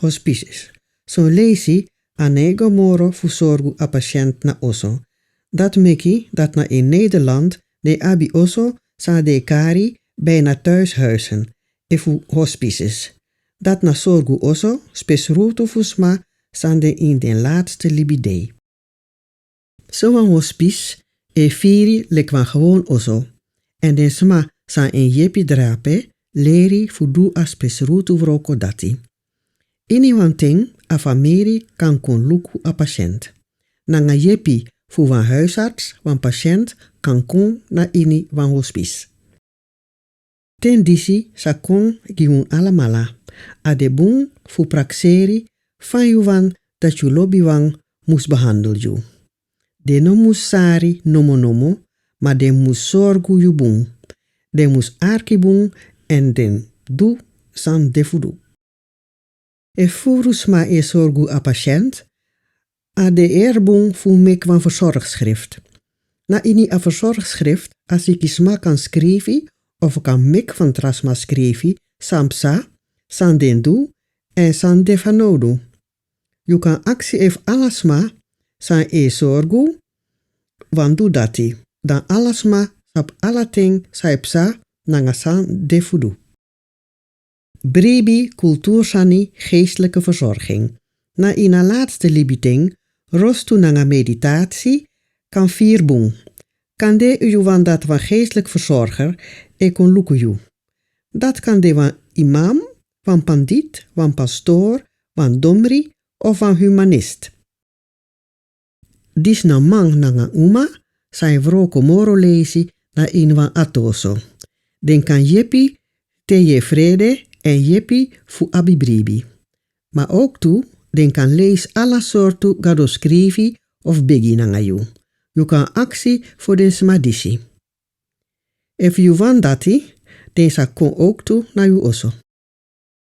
hospices. So leesi anego moro fu sorgu a patiënt na oso. Dat meki dat na in Nederland de abi oso sa de kari bijna thuishuizen e fu hospices. Dat na sorgu oso spesruto fu sma sande in den laatste libidei. Zo'n hospice e firi lekwan gewoon oso. En den sma sa in jepi drape leri fudu as pesrutu vroko dati. Ini wanting a famiri kan kon luku a patiënt. Nanga jepi fu wan huisarts wan patiënt kan kon na ini wan hospice. Ten disi sa kon giun alamala. A de bun fu praxeri van yu wan dat yu lobby wan mus behandel yu. De no mus sari nomo, maar de mus sorgu yu bun. De mus arki bun en den du san defudu. E furus ma e sorgu a patiënt, a de erbun fu mek wan verzorgschrift. Na ini a verzorgschrift, as ik isma kan skrivi, of kan mek van trasma skrivi, sampsa, san den du, en san defanodu. You kan actie ef alasma, san e sorgu, wan du dati. Dan alasma, sap alating, saipsa, nanga san defudu. Brebi kultuursani geestelijke verzorging. Na ina laatste libiting, rostu nanga meditatie, kan 4 boen. Kan de u wan dat wan geestelijk verzorger, e kon luku u. Dat kan de wan imam, wan pandit, wan pastoor, wan domri of wan humanist. Dis na mang nanga uma, sai vroko moro lezi na in wan atoso. Den kan jepi te je vrede en jepi fu abibribi. Maar ook toe, den kan lees alla soortu gado skrivi of begi nanga you. You kan actie voor den smadisi. If you want dati, den sa kon ook toe na you oso.